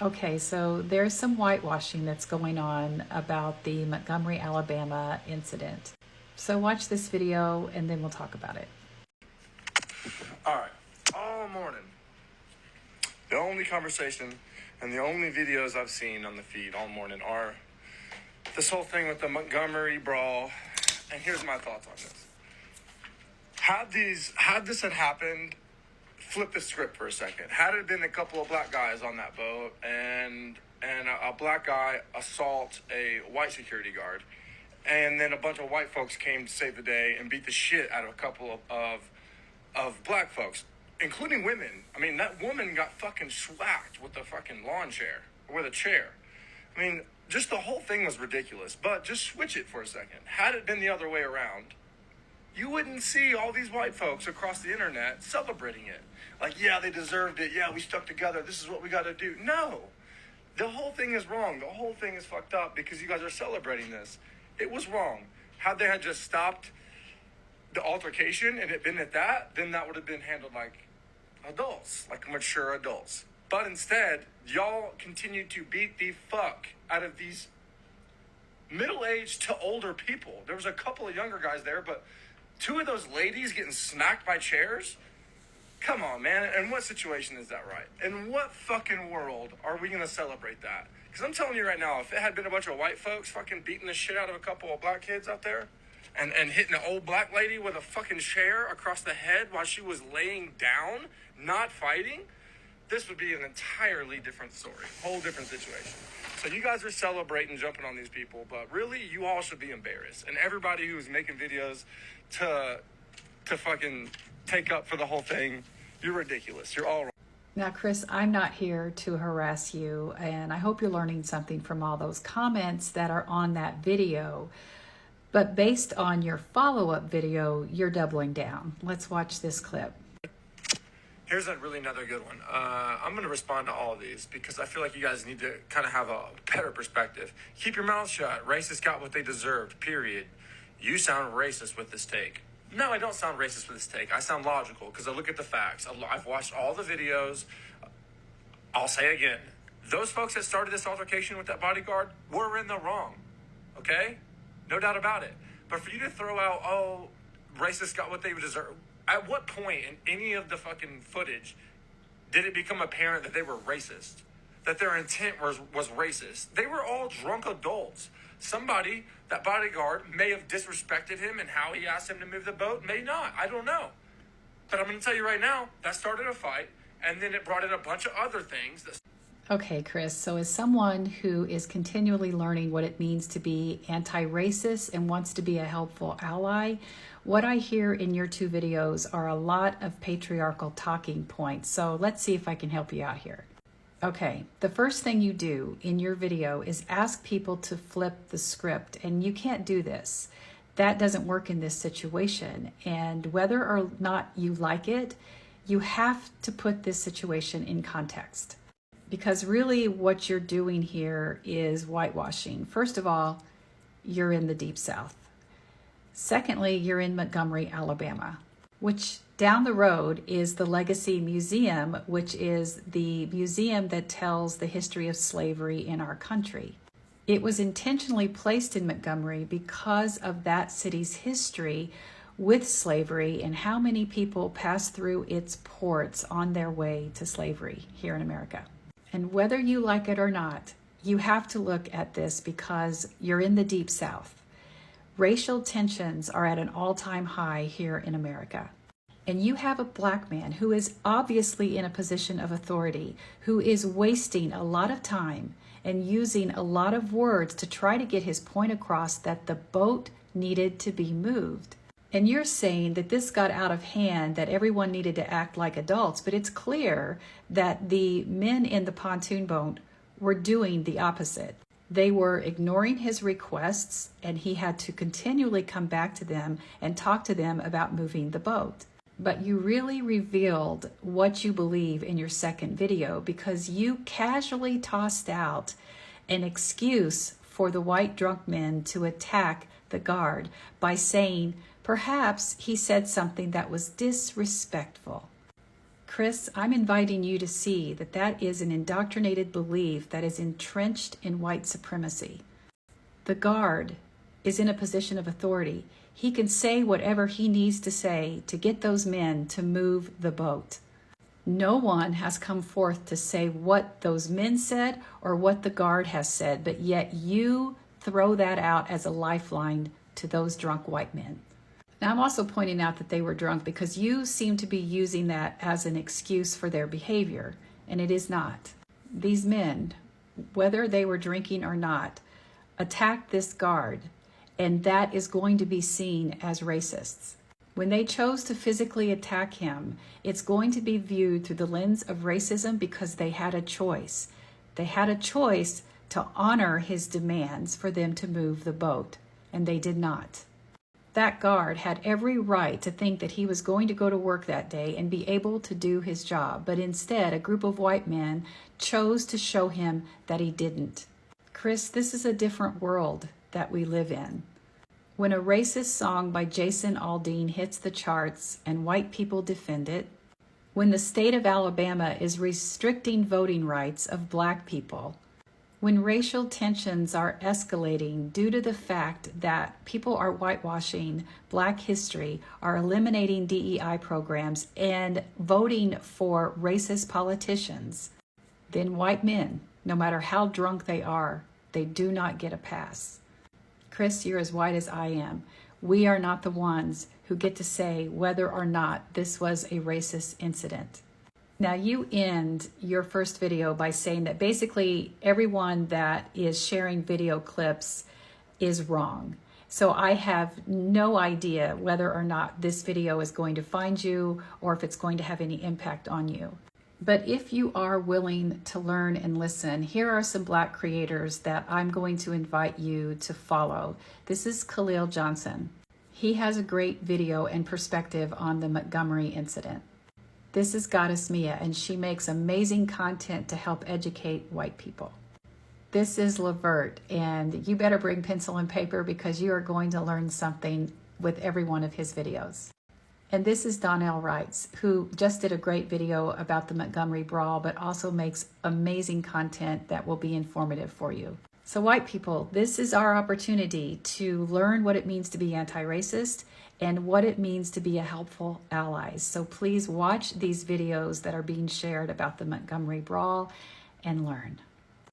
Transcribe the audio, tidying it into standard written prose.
Okay, so there's some whitewashing that's going on about the Montgomery, Alabama incident. So watch this video and then we'll talk about it. All right, all morning, the only conversation and the only videos I've seen on the feed all morning are this whole thing with the Montgomery brawl. And here's my thoughts on this. Had this happened, flip the script for a second. Had it been a couple of black guys on that boat and a black guy assault a white security guard, and then a bunch of white folks came to save the day and beat the shit out of a couple of black folks, including women. I mean, that woman got fucking swacked with a fucking lawn chair, or with a chair. I mean, just the whole thing was ridiculous. But just switch it for a second. Had it been the other way around, you wouldn't see all these white folks across the internet celebrating it. Like, yeah, they deserved it. Yeah, we stuck together. This is what we got to do. No. The whole thing is wrong. The whole thing is fucked up because you guys are celebrating this. It was wrong. Had they had just stopped the altercation and it been at that, then that would have been handled like adults, like mature adults. But instead, y'all continue to beat the fuck out of these middle-aged to older people. There was a couple of younger guys there, but two of those ladies getting smacked by chairs? Come on, man. In what situation is that right? In what fucking world are we going to celebrate that? Because I'm telling you right now, if it had been a bunch of white folks fucking beating the shit out of a couple of black kids out there and hitting an old black lady with a fucking chair across the head while she was laying down, not fighting, this would be an entirely different story. Whole different situation. So you guys are celebrating, jumping on these people, but really, you all should be embarrassed. And everybody who's making videos to fucking take up for the whole thing, you're ridiculous. You're all wrong. Now, Chris, I'm not here to harass you, and I hope you're learning something from all those comments that are on that video. But based on your follow-up video, you're doubling down. Let's watch this clip. Here's another good one. I'm going to respond to all of these because I feel like you guys need to kind of have a better perspective. Keep your mouth shut. Racists got what they deserved, period. You sound racist with this take. No, I don't sound racist with this take. I sound logical because I look at the facts. I've watched all the videos. I'll say again, those folks that started this altercation with that bodyguard were in the wrong. Okay? No doubt about it. But for you to throw out, oh, racists got what they deserve. At what point in any of the fucking footage did it become apparent that they were racist? That their intent was racist? They were all drunk adults. Somebody, that bodyguard, may have disrespected him and how he asked him to move the boat. May not. I don't know. But I'm going to tell you right now, that started a fight, and then it brought in a bunch of other things. Okay, Chris, so as someone who is continually learning what it means to be anti-racist and wants to be a helpful ally, what I hear in your two videos are a lot of patriarchal talking points. So let's see if I can help you out here. Okay, the first thing you do in your video is ask people to flip the script, and you can't do this. That doesn't work in this situation, and whether or not you like it, you have to put this situation in context. Because really what you're doing here is whitewashing. First of all, you're in the Deep South. Secondly, you're in Montgomery, Alabama, which down the road is the Legacy Museum, which is the museum that tells the history of slavery in our country. It was intentionally placed in Montgomery because of that city's history with slavery and how many people passed through its ports on their way to slavery here in America. And whether you like it or not, you have to look at this because you're in the Deep South. Racial tensions are at an all-time high here in America. And you have a black man who is obviously in a position of authority, who is wasting a lot of time and using a lot of words to try to get his point across that the boat needed to be moved. And you're saying that this got out of hand, that everyone needed to act like adults, but it's clear that the men in the pontoon boat were doing the opposite. They were ignoring his requests, and he had to continually come back to them and talk to them about moving the boat. But you really revealed what you believe in your second video because you casually tossed out an excuse for the white drunk men to attack the guard by saying perhaps he said something that was disrespectful. Chris, I'm inviting you to see that that is an indoctrinated belief that is entrenched in white supremacy. The guard is in a position of authority. He can say whatever he needs to say to get those men to move the boat. No one has come forth to say what those men said or what the guard has said, but yet you throw that out as a lifeline to those drunk white men. Now, I'm also pointing out that they were drunk because you seem to be using that as an excuse for their behavior, and it is not. These men, whether they were drinking or not, attacked this guard, and that is going to be seen as racists. When they chose to physically attack him, it's going to be viewed through the lens of racism because they had a choice. They had a choice to honor his demands for them to move the boat, and they did not. That guard had every right to think that he was going to go to work that day and be able to do his job, but instead a group of white men chose to show him that he didn't. Chris, this is a different world that we live in. When a racist song by Jason Aldean hits the charts and white people defend it, when the state of Alabama is restricting voting rights of black people, when racial tensions are escalating due to the fact that people are whitewashing black history, are eliminating DEI programs, and voting for racist politicians, then white men, no matter how drunk they are, they do not get a pass. Chris, you're as white as I am. We are not the ones who get to say whether or not this was a racist incident. Now, you end your first video by saying that basically everyone that is sharing video clips is wrong. So I have no idea whether or not this video is going to find you or if it's going to have any impact on you. But if you are willing to learn and listen, here are some black creators that I'm going to invite you to follow. This is Khalil Johnson. He has a great video and perspective on the Montgomery incident. This is Goddess Mia, and she makes amazing content to help educate white people. This is Levert, and you better bring pencil and paper because you are going to learn something with every one of his videos. And this is Donnell Wrights, who just did a great video about the Montgomery Brawl, but also makes amazing content that will be informative for you. So white people, this is our opportunity to learn what it means to be anti-racist and what it means to be a helpful ally. So please watch these videos that are being shared about the Montgomery Brawl and learn.